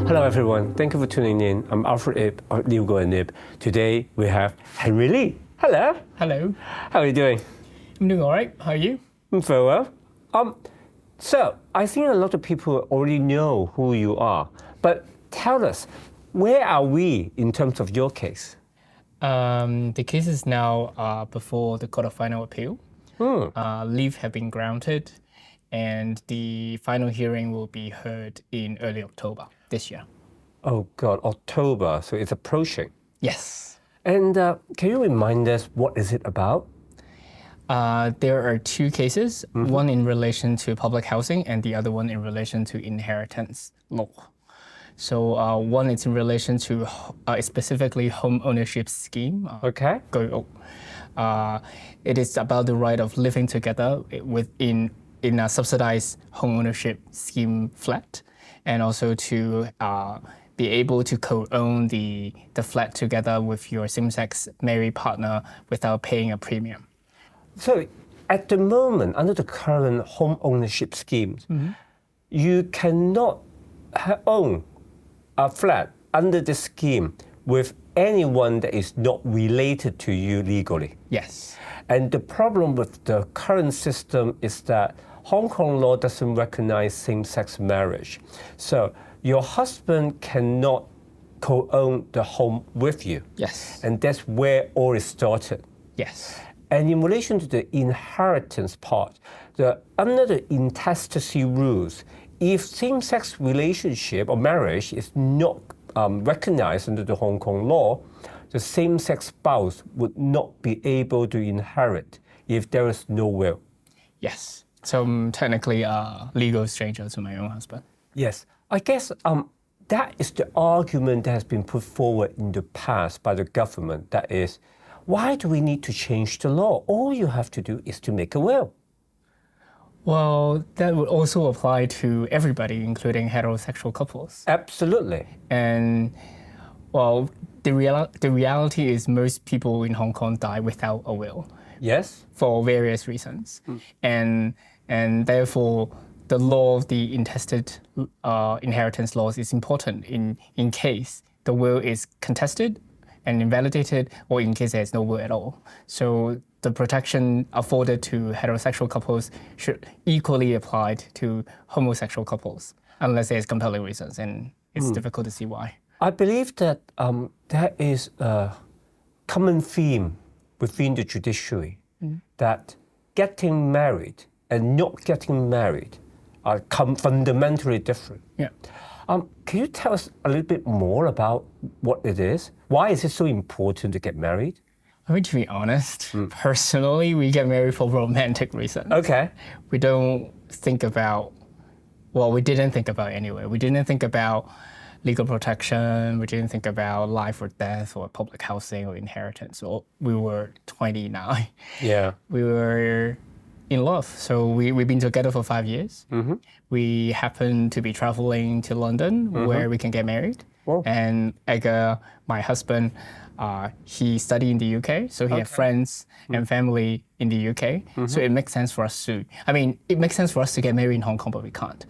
Hello everyone, thank you for tuning in. I'm Alfred of Legal and Nib. Today we have Henry Lee. Hello. Hello. How are you doing? I'm doing all right. How are you? I'm very well. So I think a lot of people already know who you are, but tell us, where are we in terms of your case? The case is now before the Court of Final Appeal. Leave have been granted, and the final hearing will be heard in early October this year. Oh God, October, so it's approaching. Yes. And can you remind us what is it about? There are two cases, one in relation to public housing and the other one in relation to inheritance law. So one is in relation to specifically home ownership scheme. Okay. It is about the right of living together in a subsidized home ownership scheme flat, and also to be able to co-own the flat together with your same-sex married partner without paying a premium. So at the moment, under the current home ownership schemes, you cannot own a flat under the scheme with anyone that is not related to you legally. Yes. And the problem with the current system is that Hong Kong law doesn't recognize same-sex marriage. So your husband cannot co-own the home with you. Yes. And that's where all is started. Yes. And in relation to the inheritance part, under the intestacy rules, if same-sex relationship or marriage is not recognized under the Hong Kong law, the same-sex spouse would not be able to inherit if there is no will. Yes. So I'm technically a legal stranger to my own husband. Yes. I guess that is the argument that has been put forward in the past by the government. That is, why do we need to change the law? All you have to do is to make a will. Well, that would also apply to everybody, including heterosexual couples. Absolutely. And, well, the reality is most people in Hong Kong die without a will. Yes. For various reasons. And therefore, the law of the intestate inheritance laws is important in case the will is contested and invalidated, or in case there's no will at all. So the protection afforded to heterosexual couples should equally apply to homosexual couples, unless there's compelling reasons, and it's difficult to see why. I believe that there is a common theme within the judiciary that getting married and not getting married are fundamentally different. Yeah. Can you tell us a little bit more about what it is? Why is it so important to get married? I mean, to be honest, personally, we get married for romantic reasons. Okay. We don't think about, well, we didn't think about anyway. We didn't think about legal protection. We didn't think about life or death or public housing or inheritance. So we were 29. Yeah. We were in love. So we've been together for 5 years. We happen to be traveling to London where we can get married. Whoa. And Edgar, my husband, he studied in the UK, so he had friends and family in the UK. So it makes sense for us to, it makes sense for us to get married in Hong Kong, but we can't.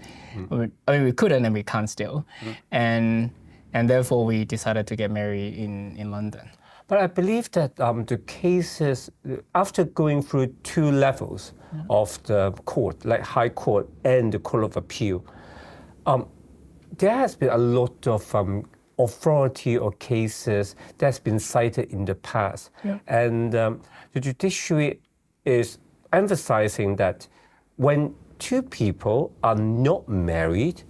We couldn't and we can't still. And therefore we decided to get married in London. But I believe that the cases, after going through two levels of the court, like High Court and the Court of Appeal, there has been a lot of authority or cases that's been cited in the past. Yeah. And the judiciary is emphasizing that when two people are not married,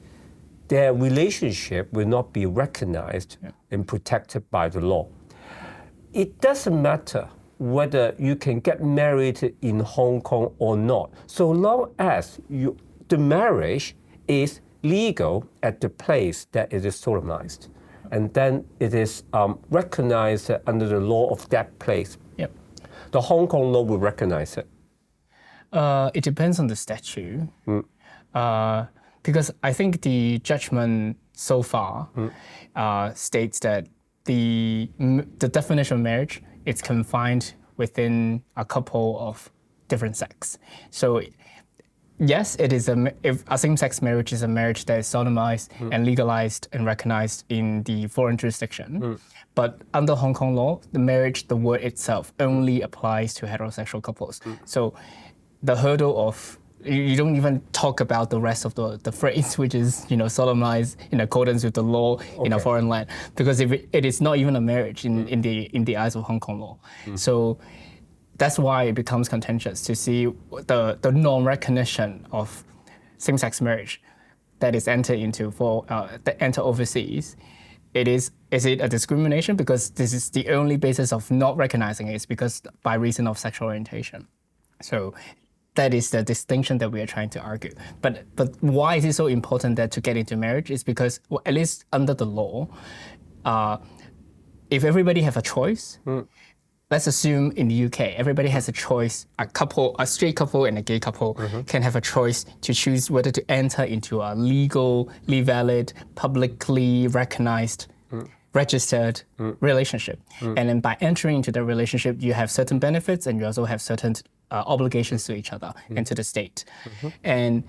their relationship will not be recognized and protected by the law. It doesn't matter whether you can get married in Hong Kong or not, so long as the marriage is legal at the place that it is solemnized. And then it is recognized under the law of that place. Yep. The Hong Kong law will recognize it. It depends on the statute. Because I think the judgment so far states that the definition of marriage is confined within a couple of different sects. So yes, it is if a same-sex marriage is a marriage that is solemnized and legalized and recognized in the foreign jurisdiction. But under Hong Kong law, the word itself, only applies to heterosexual couples. So the hurdle of you don't even talk about the rest of the phrase, which is solemnized in accordance with the law in a foreign land, because if it is not even a marriage in the eyes of Hong Kong law. So that's why it becomes contentious to see the non-recognition of same-sex marriage that is entered into that enter overseas. Is it a discrimination because this is the only basis of not recognizing it is because by reason of sexual orientation. So that is the distinction that we are trying to argue. But why is it so important that to get into marriage is because, well, at least under the law, if everybody have a choice, let's assume in the UK, everybody has a choice. A straight couple and a gay couple can have a choice to choose whether to enter into a legally valid, publicly recognized, registered relationship. And then by entering into the relationship, you have certain benefits and you also have certain obligations to each other and to the state. And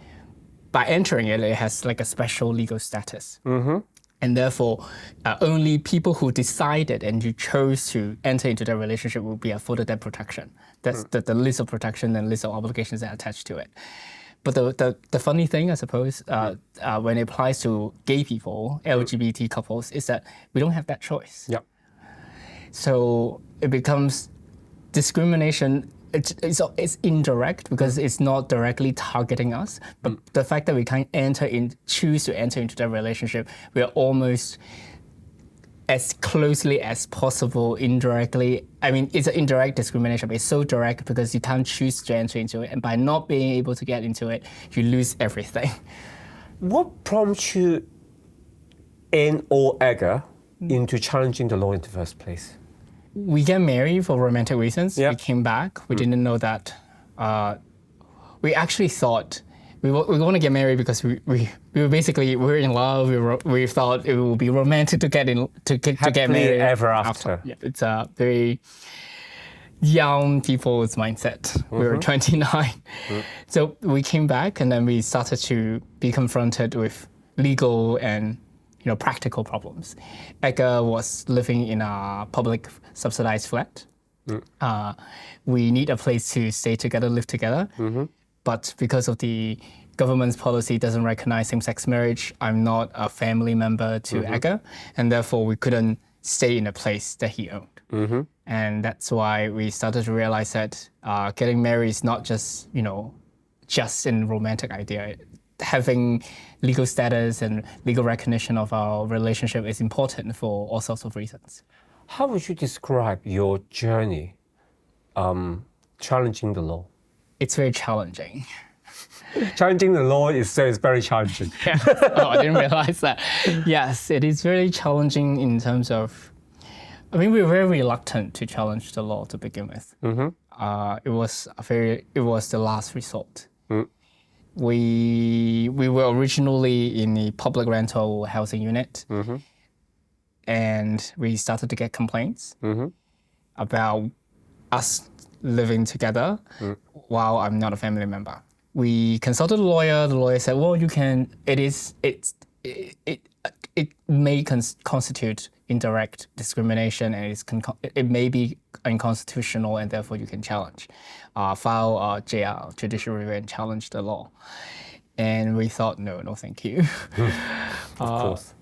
by entering it, it has like a special legal status. And therefore, only people who decided and who chose to enter into that relationship will be afforded that protection. That's the list of protection and list of obligations that are attached to it. But the funny thing, I suppose, when it applies to gay people, LGBT couples, is that we don't have that choice. Yep. So it becomes discrimination. It's indirect because it's not directly targeting us, but the fact that we can't choose to enter into that relationship, we are almost as closely as possible indirectly. I mean, it's an indirect discrimination, but it's so direct because you can't choose to enter into it, and by not being able to get into it, you lose everything. What prompts you and or Edgar into challenging the law in the first place? We get married for romantic reasons. Yeah. We came back. We didn't know that. We actually thought we want to get married because we were in love. We thought it would be romantic to get married ever after. Yeah, it's a very young people's mindset. We were 29. So we came back and then we started to be confronted with legal and practical problems. Edgar was living in a public subsidized flat. We need a place to stay together, live together. But because of the government's policy doesn't recognize same-sex marriage, I'm not a family member to Edgar, and therefore we couldn't stay in a place that he owned. And that's why we started to realize that getting married is not just, just a romantic idea. Having legal status and legal recognition of our relationship is important for all sorts of reasons. How would you describe your journey challenging the law? It's very challenging. Challenging the law is very challenging. Yeah. Oh, I didn't realize that. Yes, it is very challenging in terms of, we were very reluctant to challenge the law to begin with. It was the last resort. We were originally in a public rental housing unit, and we started to get complaints about us living together while I'm not a family member. We consulted a lawyer. The lawyer said, "Well, you can. It may constitute indirect discrimination, and it may be unconstitutional, and therefore you can challenge, file a JR, judicial review, and challenge the law." And we thought, no, thank you. Of course.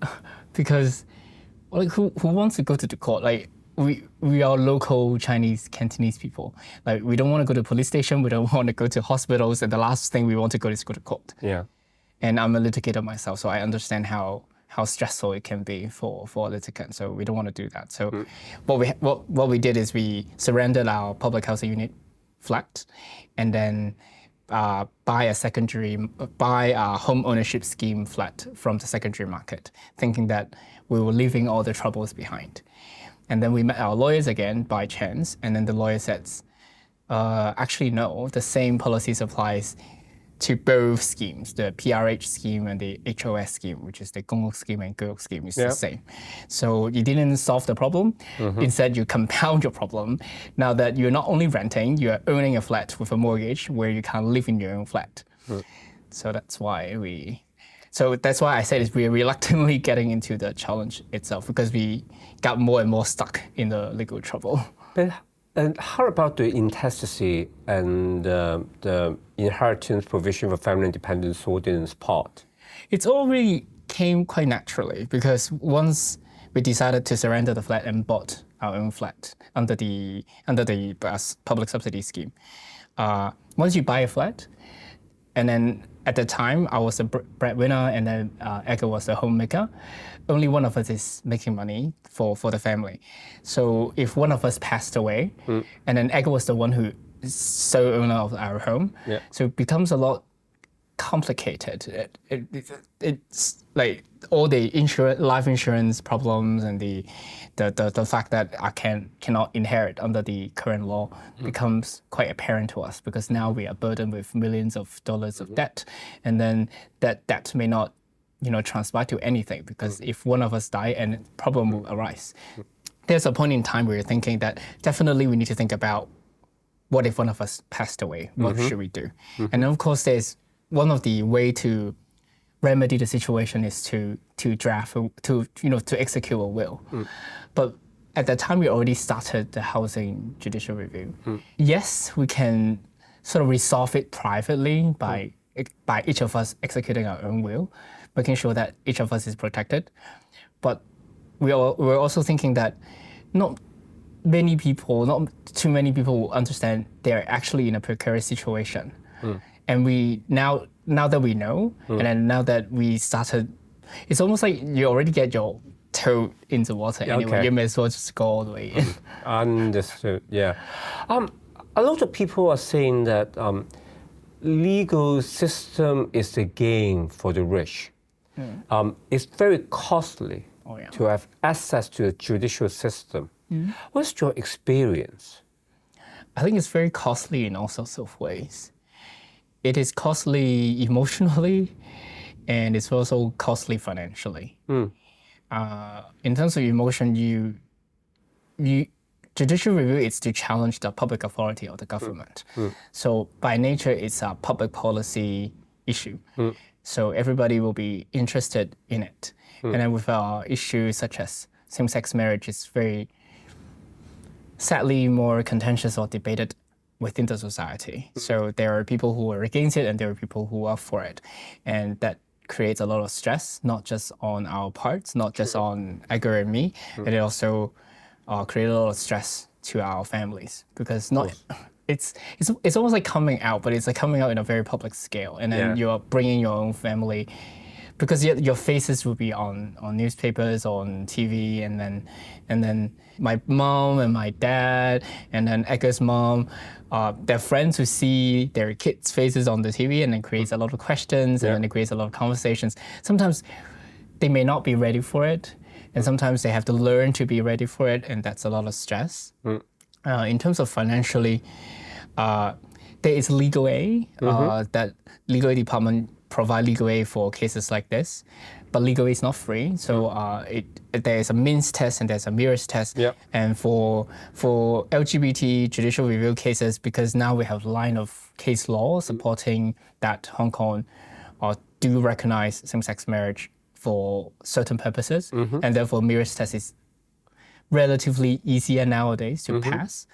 Because, who wants to go to the court? We are local Chinese Cantonese people. We don't want to go to the police station. We don't want to go to hospitals, and the last thing we want to go is go to court. Yeah. And I'm a litigator myself, so I understand how stressful it can be for a litigant. So we don't want to do that. So what we did is we surrendered our public housing unit flat, and then buy a home ownership scheme flat from the secondary market, thinking that we were leaving all the troubles behind. And then we met our lawyers again by chance, and then the lawyer says, actually no, the same policies applies to both schemes, the PRH scheme and the HOS scheme, which is the Gongok scheme and Geok scheme, is the same. So you didn't solve the problem. Instead, you compound your problem. Now that you're not only renting, you're owning a flat with a mortgage where you can't live in your own flat. So that's why I said we're reluctantly getting into the challenge itself, because we got more and more stuck in the legal trouble. But and how about the intestacy and the inheritance provision for family independence ordinance part? It's already came quite naturally, because once we decided to surrender the flat and bought our own flat under the public subsidy scheme. Once you buy a flat, and then at the time I was the breadwinner, and then Edgar was the homemaker, only one of us is making money for the family. So if one of us passed away, and then Edgar was the one who is sole owner of our home, so it becomes a lot complicated. It's like all the life insurance problems and the fact that I cannot inherit under the current law becomes quite apparent to us, because now we are burdened with millions of dollars of debt, and then that debt may not transpire to anything, because if one of us die, and problem will arise. There's a point in time where you're thinking that definitely we need to think about what if one of us passed away, what should we do? And then of course there's one of the way to remedy the situation is to execute a will. But at that time we already started the housing judicial review. Yes, we can sort of resolve it privately by each of us executing our own will, making sure that each of us is protected. But we're also thinking that not too many people will understand they're actually in a precarious situation. And we now that we know, and then now that we started, it's almost like you already get your toe into water anyway. You may as well just go all the way in. Understood. Yeah. A lot of people are saying that legal system is the game for the rich. It's very costly to have access to the judicial system. What's your experience? I think it's very costly in all sorts of ways. It is costly emotionally, and it's also costly financially. In terms of emotion, judicial review is to challenge the public authority of the government. So by nature, it's a public policy issue. So everybody will be interested in it. And then with issues such as same-sex marriage, it's very sadly more contentious or debated within the society. So there are people who are against it, and there are people who are for it. And that creates a lot of stress, not just on our parts, not just on Edgar and me, but it also creates a lot of stress to our families, because it's almost like coming out, but it's like coming out in a very public scale. And then you're bringing your own family, because your faces will be on newspapers, on TV, and then my mom and my dad, and then Edgar's mom, their friends who see their kids' faces on the TV, and then creates a lot of questions, and then it creates a lot of conversations. Sometimes they may not be ready for it, and sometimes they have to learn to be ready for it, and that's a lot of stress. In terms of financially, there is legal aid that legal aid department provide legal aid for cases like this, but legal aid is not free. So there is a means test and there's a merits test. And for LGBT judicial review cases, because now we have a line of case law supporting that Hong Kong do recognize same-sex marriage for certain purposes, and therefore merits test is relatively easier nowadays to pass.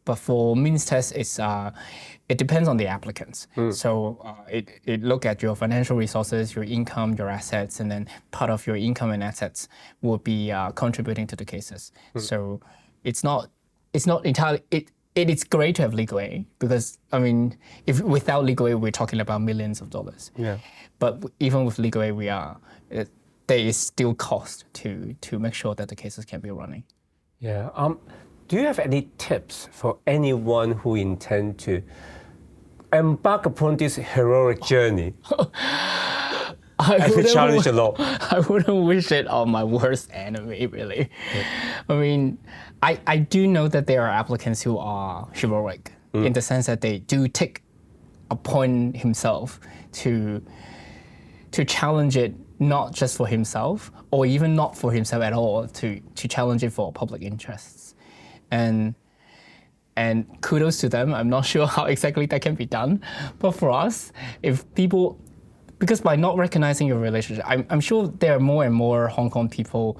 But for means test, it depends on the applicants. So it look at your financial resources, your income, your assets, and then part of your income and assets will be contributing to the cases. So it's not entirely. It is great to have legal aid, because I mean, if without legal aid, we're talking about millions of dollars. But even with legal aid, there is still cost to make sure that the cases can be running. Do you have any tips for anyone who intend to embark upon this heroic journey and to challenge the law? I wouldn't wish it on my worst enemy, really. I mean, I do know that there are applicants who are heroic in the sense that they do take upon himself to challenge it, not just for himself, or even not for himself at all, to challenge it for public interests. And And kudos to them. I'm not sure how exactly that can be done. But for us, if people, because by not recognizing your relationship, I'm sure there are more and more Hong Kong people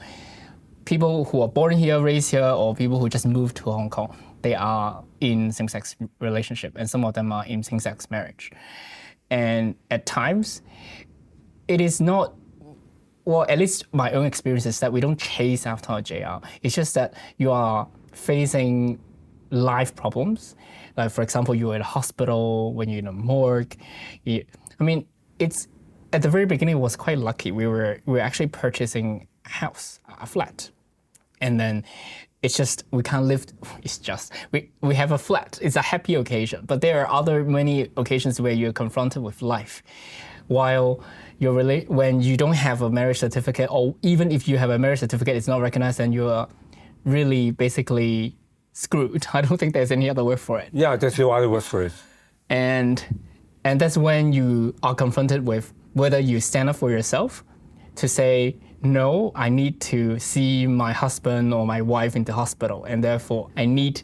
who are born here, raised here, or people who just moved to Hong Kong. They are in same-sex relationship, and some of them are in same-sex marriage. And at times, it is not, well, at least my own experience is that we don't chase after a JR. It's just that you are facing life problems. Like, for example, you're in a hospital, when you're in a morgue. It's at the very beginning, it was quite lucky. We were actually purchasing a house, a flat. And then it's just, we can't live, it's just, we have a flat. It's a happy occasion. But there are many occasions where you're confronted with life. While when you don't have a marriage certificate, or even if you have a marriage certificate, it's not recognized, then you are really basically screwed. I don't think there's any other word for it. Yeah, that's the other word for it. And that's when you are confronted with whether you stand up for yourself to say, no, I need to see my husband or my wife in the hospital, and therefore I need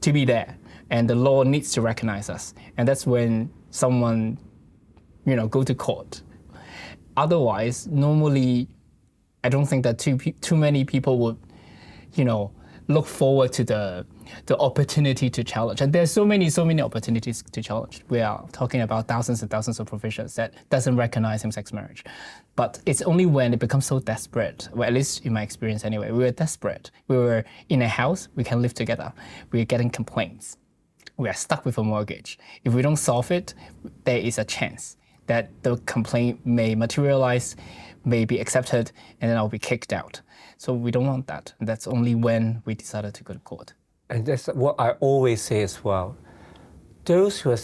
to be there, and the law needs to recognize us. And that's when someone, go to court. Otherwise, normally, I don't think that too many people would, look forward to the opportunity to challenge. And there's so many opportunities to challenge. We are talking about thousands and thousands of provisions that doesn't recognize same-sex marriage. But it's only when it becomes so desperate, well, at least in my experience anyway, we were desperate. We were in a house, we can live together. We're getting complaints. We are stuck with a mortgage. If we don't solve it, there is a chance that the complaint may materialize, may be accepted, and then I'll be kicked out. So we don't want that. And that's only when we decided to go to court. And that's what I always say as well. Those who are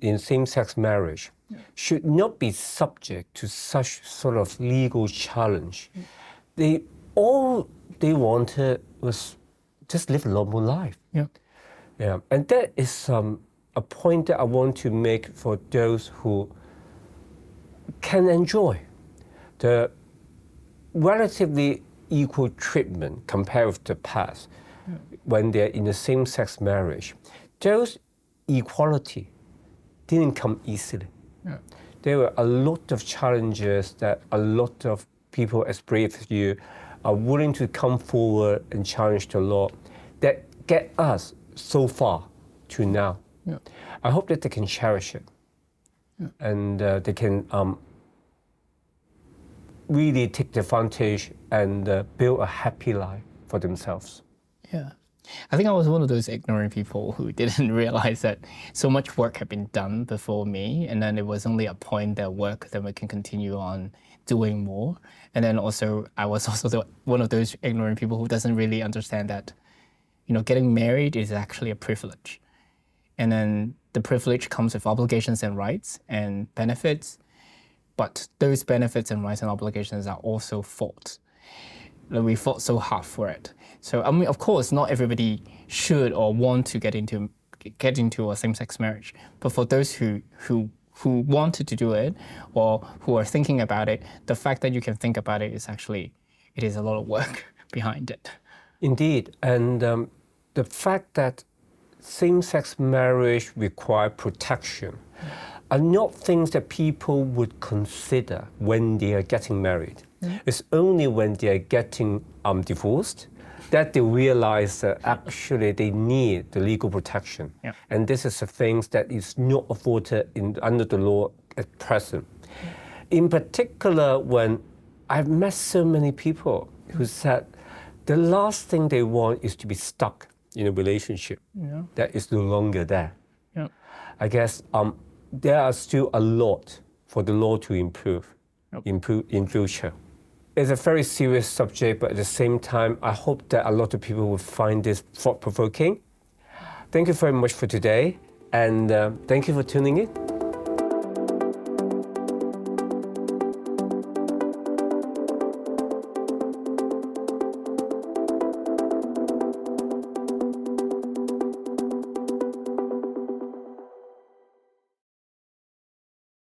in same-sex marriage should not be subject to such sort of legal challenge. All they wanted was just live a normal life. Yeah. And that is a point that I want to make for those who can enjoy the relatively equal treatment compared with the past when they're in a same-sex marriage. Those equality didn't come easily. There were a lot of challenges that a lot of people as brave as you are willing to come forward and challenge the law that get us so far to now. I hope that they can cherish it and they can really take advantage and build a happy life for themselves. Yeah. I think I was one of those ignorant people who didn't realize that so much work had been done before me, and then it was only a point that work that we can continue on doing more. And then also, I was also one of those ignorant people who doesn't really understand that, getting married is actually a privilege. And then the privilege comes with obligations and rights and benefits, but those benefits and rights and obligations are also fought. We fought so hard for it. So of course, not everybody should or want to get into a same-sex marriage. But for those who wanted to do it or who are thinking about it, the fact that you can think about it is it is a lot of work behind it. Indeed, and the fact that same-sex marriage requires protection are not things that people would consider when they are getting married. It's only when they are getting divorced that they realize that actually they need the legal protection. And this is the things that is not afforded under the law at present. In particular, when I've met so many people who said the last thing they want is to be stuck in a relationship that is no longer there. I guess there are still a lot for the law to improve in future. It's a very serious subject, but at the same time, I hope that a lot of people will find this thought-provoking. Thank you very much for today, and thank you for tuning in.